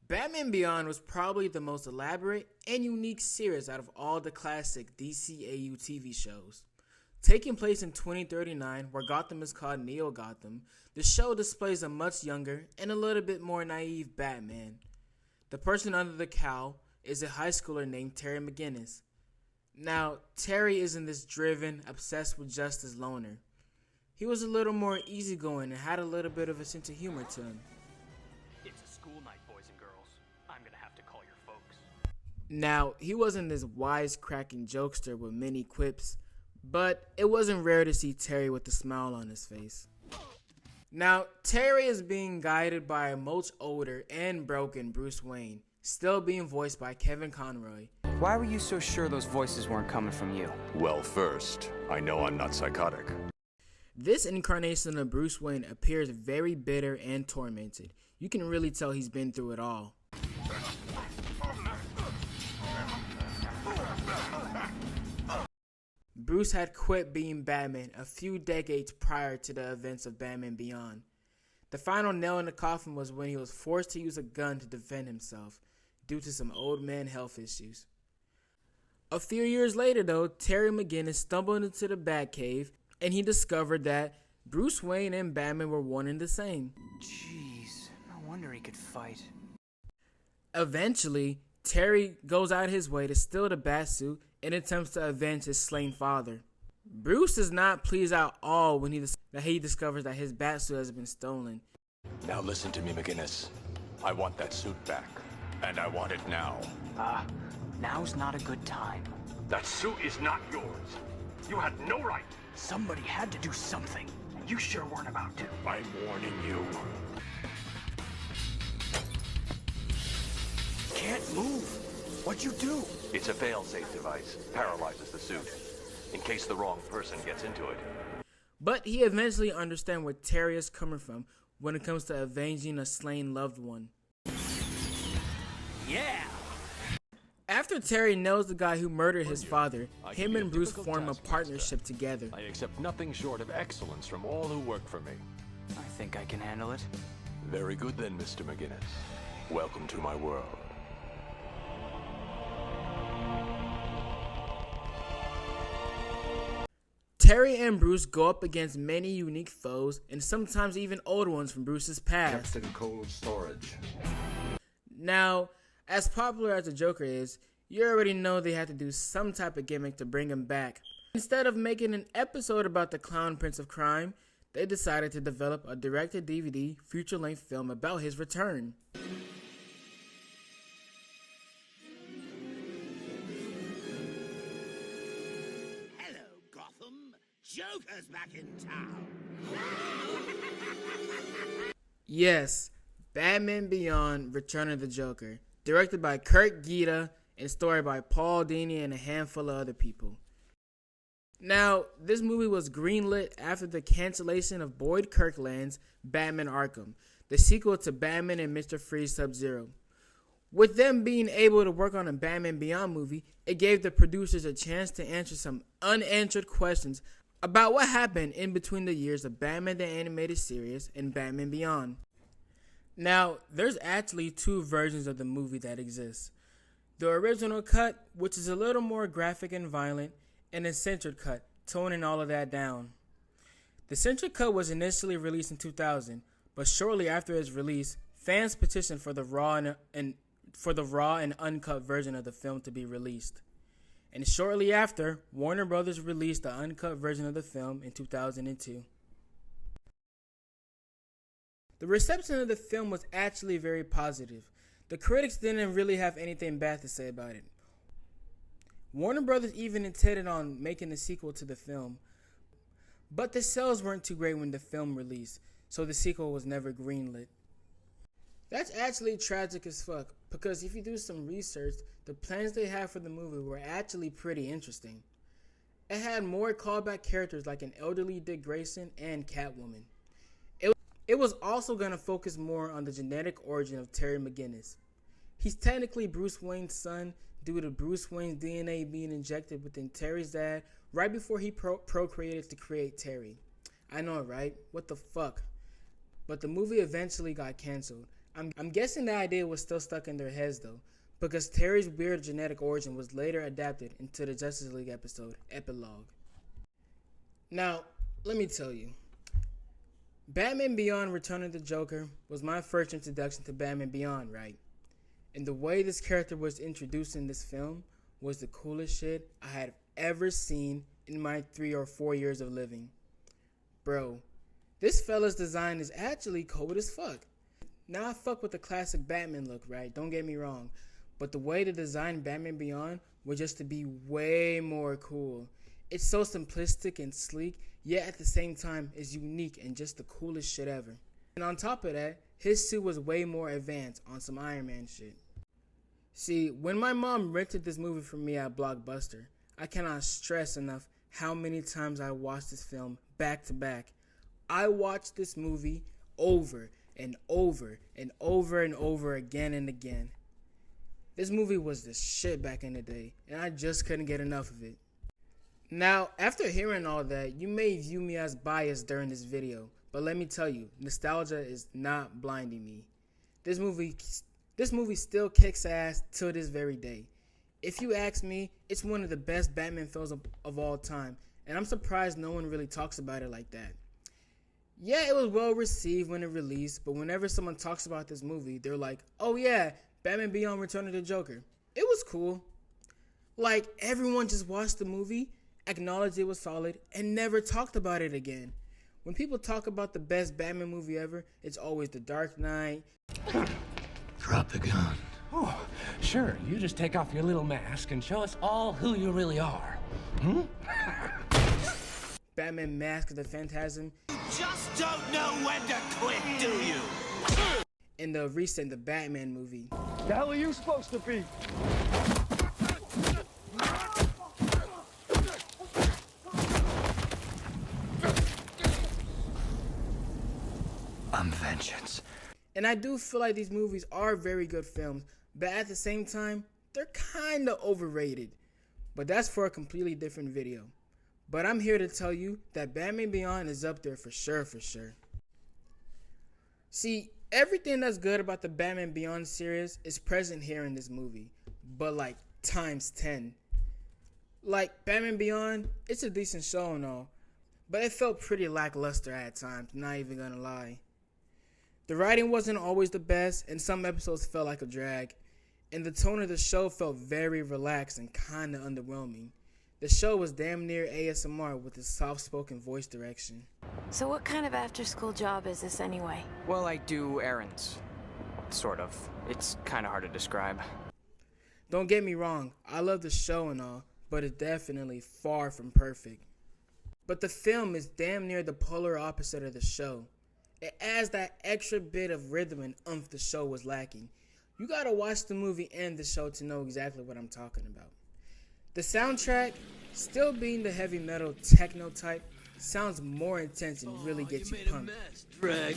Batman Beyond was probably the most elaborate and unique series out of all the classic DCAU TV shows. Taking place in 2039, where Gotham is called Neo Gotham, the show displays a much younger and a little bit more naive Batman. The person under the cowl is a high schooler named Terry McGinnis. Now, Terry isn't this driven, obsessed with justice loner. He was a little more easygoing and had a little bit of a sense of humor to him. It's a school night, boys and girls. I'm gonna have to call your folks. Now, he wasn't this wisecracking jokester with many quips, but it wasn't rare to see Terry with a smile on his face. Now, Terry is being guided by a much older and broken Bruce Wayne, still being voiced by Kevin Conroy. Why were you so sure those voices weren't coming from you? Well, first, I know I'm not psychotic. This incarnation of Bruce Wayne appears very bitter and tormented. You can really tell he's been through it all. Bruce had quit being Batman a few decades prior to the events of Batman Beyond. The final nail in the coffin was when he was forced to use a gun to defend himself due to some old man health issues. A few years later though, Terry McGinnis stumbled into the Batcave and he discovered that Bruce Wayne and Batman were one and the same. Jeez, no wonder he could fight. Eventually, Terry goes out his way to steal the Batsuit and attempts to avenge his slain father. Bruce is not pleased at all when he discovers that his Batsuit has been stolen. Now listen to me, McGinnis. I want that suit back, and I want it now. Now's not a good time. That suit is not yours. You had no right. Somebody had to do something, and you sure weren't about to. I'm warning you. Can't move. What'd you do? It's a fail-safe device. Paralyzes the suit, in case the wrong person gets into it. But he eventually understands where Terry is coming from when it comes to avenging a slain loved one. Yeah! After Terry knows the guy who murdered his father, him and Bruce form a partnership together. I accept nothing short of excellence from all who work for me. I think I can handle it. Very good then, Mr. McGinnis. Welcome to my world. Terry and Bruce go up against many unique foes and sometimes even old ones from Bruce's past. Kept in cold storage. Now, as popular as the Joker is, you already know they had to do some type of gimmick to bring him back. Instead of making an episode about the Clown Prince of Crime, they decided to develop a direct-to-DVD feature-length film about his return. Hello, Gotham. Joker's back in town. Yes, Batman Beyond: Return of the Joker, directed by Kurt Gita and story by Paul Dini and a handful of other people. Now, this movie was greenlit after the cancellation of Boyd Kirkland's Batman Arkham, the sequel to Batman and Mr. Freeze Sub-Zero. With them being able to work on a Batman Beyond movie, it gave the producers a chance to answer some unanswered questions about what happened in between the years of Batman the Animated Series and Batman Beyond. Now, there's actually two versions of the movie that exist. The original cut, which is a little more graphic and violent, and a censored cut, toning all of that down. The censored cut was initially released in 2000, but shortly after its release, fans petitioned for the raw and uncut version of the film to be released. And shortly after, Warner Brothers released the uncut version of the film in 2002. The reception of the film was actually very positive. The critics didn't really have anything bad to say about it. Warner Brothers even intended on making a sequel to the film, but the sales weren't too great when the film released, so the sequel was never greenlit. That's actually tragic as fuck, because if you do some research, the plans they had for the movie were actually pretty interesting. It had more callback characters like an elderly Dick Grayson and Catwoman. It was also going to focus more on the genetic origin of Terry McGinnis. He's technically Bruce Wayne's son due to Bruce Wayne's DNA being injected within Terry's dad right before he procreated to create Terry. I know, right? What the fuck? But the movie eventually got canceled. I'm guessing the idea was still stuck in their heads though, because Terry's weird genetic origin was later adapted into the Justice League episode Epilogue. Now, let me tell you, Batman Beyond Return of the Joker was my first introduction to Batman Beyond, right? And the way this character was introduced in this film was the coolest shit I had ever seen in my 3 or 4 years of living. Bro, this fella's design is actually cold as fuck. Now I fuck with the classic Batman look, right? Don't get me wrong. But the way to design Batman Beyond was just to be way more cool. It's so simplistic and sleek, yet at the same time is unique and just the coolest shit ever. And on top of that, his suit was way more advanced on some Iron Man shit. See, when my mom rented this movie for me at Blockbuster, I cannot stress enough how many times I watched this film back to back. I watched this movie over and over and over and over again and again. This movie was the shit back in the day, and I just couldn't get enough of it. Now, after hearing all that, you may view me as biased during this video, but let me tell you, nostalgia is not blinding me. This movie still kicks ass till this very day. If you ask me, it's one of the best Batman films of all time, and I'm surprised no one really talks about it like that. Yeah, it was well received when it released, but whenever someone talks about this movie, they're like, oh yeah, Batman Beyond Return of the Joker. It was cool. Like, everyone just watched the movie, acknowledged it was solid, and never talked about it again. When people talk about the best Batman movie ever, it's always The Dark Knight. Drop the gun. Oh, sure. You just take off your little mask and show us all who you really are. Batman Mask of the Phantasm. You just don't know when to quit, do you? And the recent The Batman movie. The hell are you supposed to be? I'm vengeance. And I do feel like these movies are very good films, but at the same time, they're kinda overrated. But that's for a completely different video. But I'm here to tell you that Batman Beyond is up there for sure, for sure. See, everything that's good about the Batman Beyond series is present here in this movie, but like times 10. Like, Batman Beyond, it's a decent show and all, but it felt pretty lackluster at times, not even gonna lie. The writing wasn't always the best, and some episodes felt like a drag, and the tone of the show felt very relaxed and kinda underwhelming. The show was damn near ASMR with its soft-spoken voice direction. So what kind of after-school job is this anyway? Well, I do errands. Sort of. It's kind of hard to describe. Don't get me wrong, I love the show and all, but it's definitely far from perfect. But the film is damn near the polar opposite of the show. It adds that extra bit of rhythm and oomph the show was lacking. You gotta watch the movie and the show to know exactly what I'm talking about. The soundtrack, still being the heavy metal techno type, sounds more intense and really gets you pumped. Drag.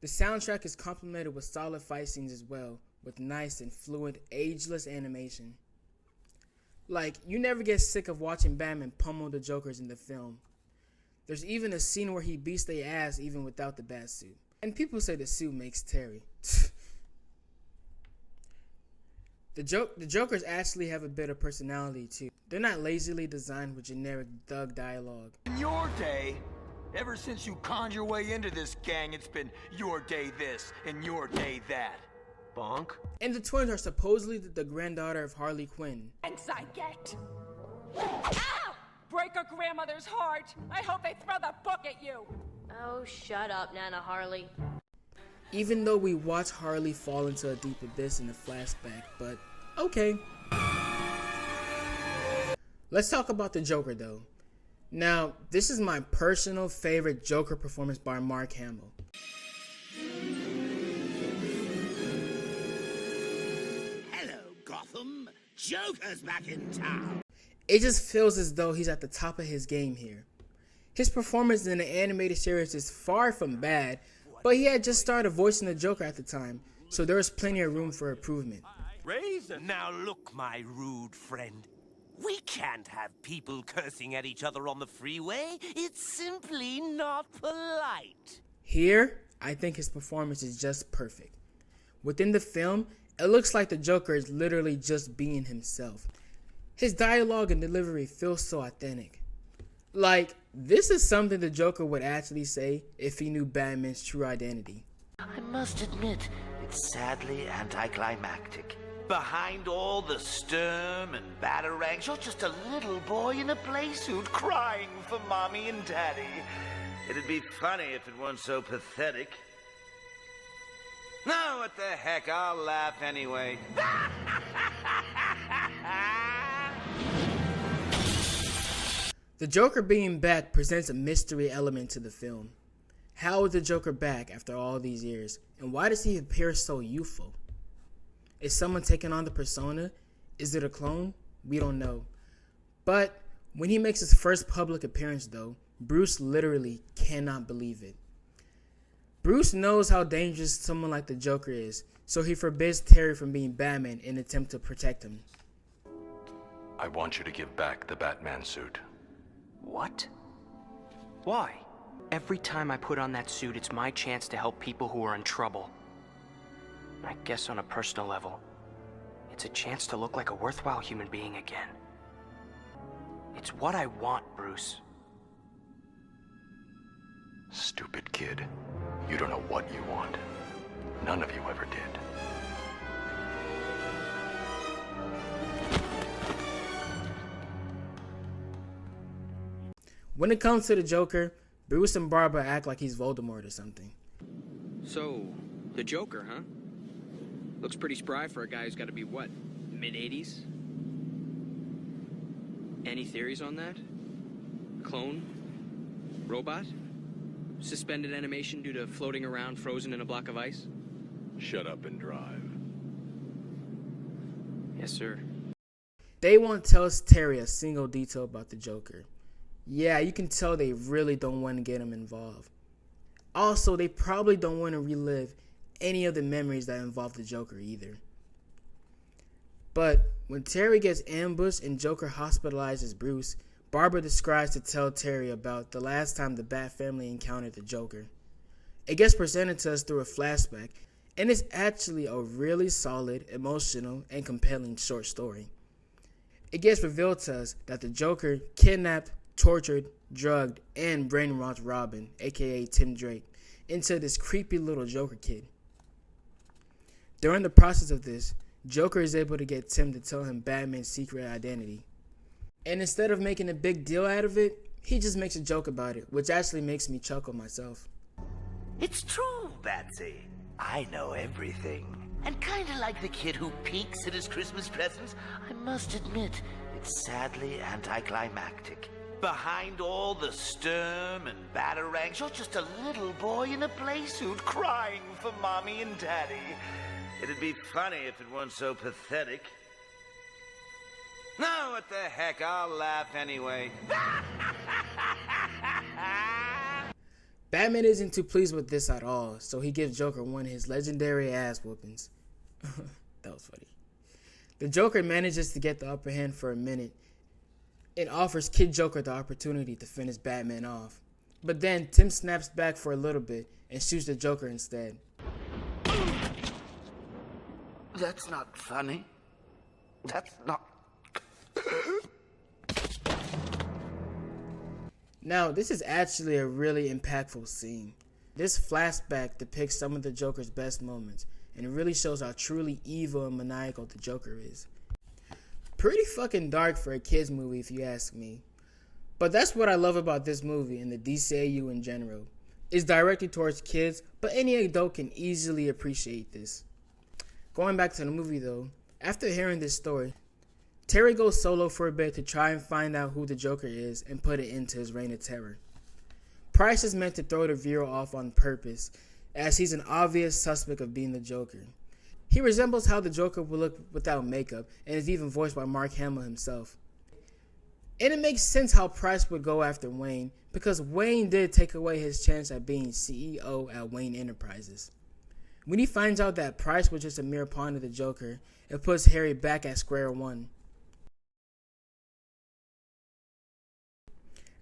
The soundtrack is complemented with solid fight scenes as well, with nice and fluid, ageless animation. Like, you never get sick of watching Batman pummel the Jokers in the film. There's even a scene where he beats their ass even without the bat suit. And people say the suit makes Terry. The Jokers actually have a bit of personality too. They're not lazily designed with generic thug dialogue. In your day, ever since you conned your way into this gang, it's been your day this and your day that. Bonk. And the twins are supposedly the granddaughter of Harley Quinn. Thanks I get. Ow! Break a grandmother's heart. I hope they throw the book at you. Oh, shut up, Nana Harley. Even though we watch Harley fall into a deep abyss in the flashback, but okay. Let's talk about the Joker though. Now, this is my personal favorite Joker performance by Mark Hamill. Hello, Gotham. Joker's back in town. It just feels as though he's at the top of his game here. His performance in the animated series is far from bad, but he had just started voicing the Joker at the time, so there was plenty of room for improvement. Razor. Now look, my rude friend. We can't have people cursing at each other on the freeway. It's simply not polite. Here, I think his performance is just perfect. Within the film, it looks like the Joker is literally just being himself. His dialogue and delivery feels so authentic. Like, this is something the Joker would actually say if he knew Batman's true identity. I must admit, it's sadly anticlimactic. Behind all the sturm and batarangs, you're just a little boy in a play suit crying for mommy and daddy. It'd be funny if it weren't so pathetic. No, what the heck, I'll laugh anyway. The Joker being back presents a mystery element to the film. How is the Joker back after all these years, and why does he appear so youthful? Is someone taking on the persona? Is it a clone? We don't know. But when he makes his first public appearance though, Bruce literally cannot believe it. Bruce knows how dangerous someone like the Joker is, so he forbids Terry from being Batman in an attempt to protect him. I want you to give back the Batman suit. What? Why? Every time I put on that suit, it's my chance to help people who are in trouble. I guess on a personal level, it's a chance to look like a worthwhile human being again. It's what I want, Bruce. Stupid kid. You don't know what you want. None of you ever did. When it comes to the Joker, Bruce and Barbara act like he's Voldemort or something. So, the Joker, huh? Looks pretty spry for a guy who's got to be, what, mid-80s? Any theories on that? Clone? Robot? Suspended animation due to floating around frozen in a block of ice? Shut up and drive. Yes, sir. They won't tell Terry a single detail about the Joker. Yeah, you can tell they really don't want to get him involved. Also, they probably don't want to relive any of the memories that involve the Joker either. But when Terry gets ambushed and Joker hospitalizes Bruce, Barbara describes to tell Terry about the last time the Bat family encountered the Joker. It gets presented to us through a flashback, and it's actually a really solid, emotional, and compelling short story. It gets revealed to us that the Joker kidnapped, tortured, drugged, and brainwashed Robin, aka Tim Drake, into this creepy little Joker kid. During the process of this, Joker is able to get Tim to tell him Batman's secret identity. And instead of making a big deal out of it, he just makes a joke about it, which actually makes me chuckle myself. It's true, Batsy. I know everything. And kinda like the kid who peeks at his Christmas presents, I must admit, it's sadly anticlimactic. Behind all the sturm and batarangs, you're just a little boy in a play suit crying for mommy and daddy. It'd be funny if it weren't so pathetic. No, what the heck, I'll laugh anyway. Batman isn't too pleased with this at all, so he gives Joker one of his legendary ass whoopings. That was funny. The Joker manages to get the upper hand for a minute and offers Kid Joker the opportunity to finish Batman off. But then Tim snaps back for a little bit and shoots the Joker instead. That's not funny. That's not... Now, this is actually a really impactful scene. This flashback depicts some of the Joker's best moments, and it really shows how truly evil and maniacal the Joker is. Pretty fucking dark for a kids movie if you ask me. But that's what I love about this movie and the DCAU in general. It's directed towards kids, but any adult can easily appreciate this. Going back to the movie though, after hearing this story, Terry goes solo for a bit to try and find out who the Joker is and put it into his reign of terror. Price is meant to throw the viewer off on purpose, as he's an obvious suspect of being the Joker. He resembles how the Joker would look without makeup, and is even voiced by Mark Hamill himself. And it makes sense how Price would go after Wayne, because Wayne did take away his chance at being CEO at Wayne Enterprises. When he finds out that Price was just a mere pawn of the Joker, it puts Harry back at square one.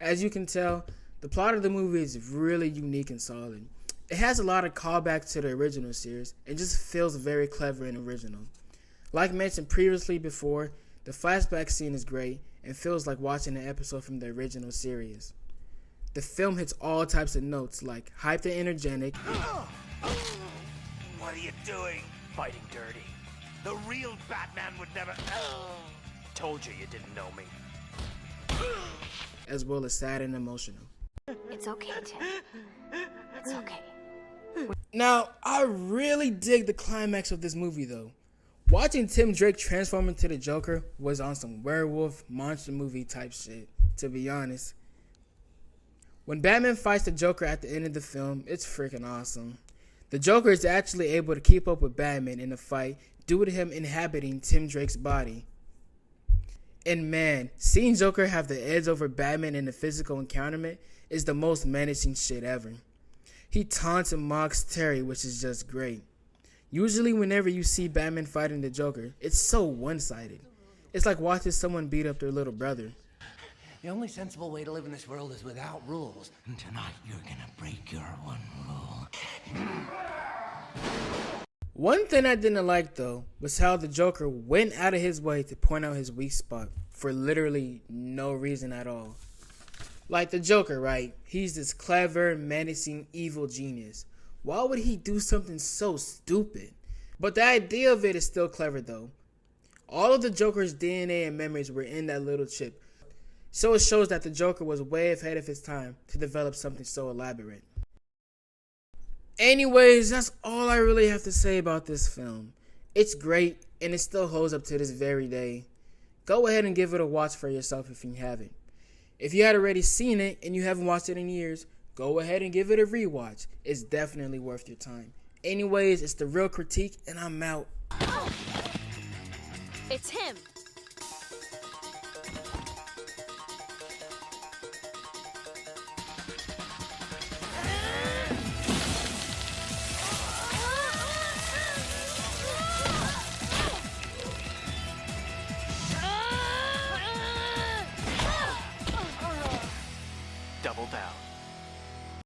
As you can tell, the plot of the movie is really unique and solid. It has a lot of callbacks to the original series and just feels very clever and original. Like mentioned previously before, the flashback scene is great and feels like watching an episode from the original series. The film hits all types of notes like hyped and energetic. What are you doing? Fighting dirty. The real Batman would never... Told you didn't know me. As well as sad and emotional. It's okay, Tim. It's okay. Now, I really dig the climax of this movie though. Watching Tim Drake transform into the Joker was on some werewolf monster movie type shit, to be honest. When Batman fights the Joker at the end of the film, it's freaking awesome. The Joker is actually able to keep up with Batman in the fight due to him inhabiting Tim Drake's body. And man, seeing Joker have the edge over Batman in the physical encounterment is the most menacing shit ever. He taunts and mocks Terry, which is just great. Usually whenever you see Batman fighting the Joker, it's so one-sided. It's like watching someone beat up their little brother. The only sensible way to live in this world is without rules. And tonight you're gonna break your one rule. One thing I didn't like though was how the Joker went out of his way to point out his weak spot for literally no reason at all. Like the Joker, right? He's this clever, menacing, evil genius. Why would he do something so stupid? But the idea of it is still clever though. All of the Joker's DNA and memories were in that little chip. So it shows that the Joker was way ahead of his time to develop something so elaborate. Anyways, that's all I really have to say about this film. It's great and it still holds up to this very day. Go ahead and give it a watch for yourself if you haven't. If you had already seen it and you haven't watched it in years, go ahead and give it a rewatch. It's definitely worth your time. Anyways, it's The Real Critique and I'm out. It's him.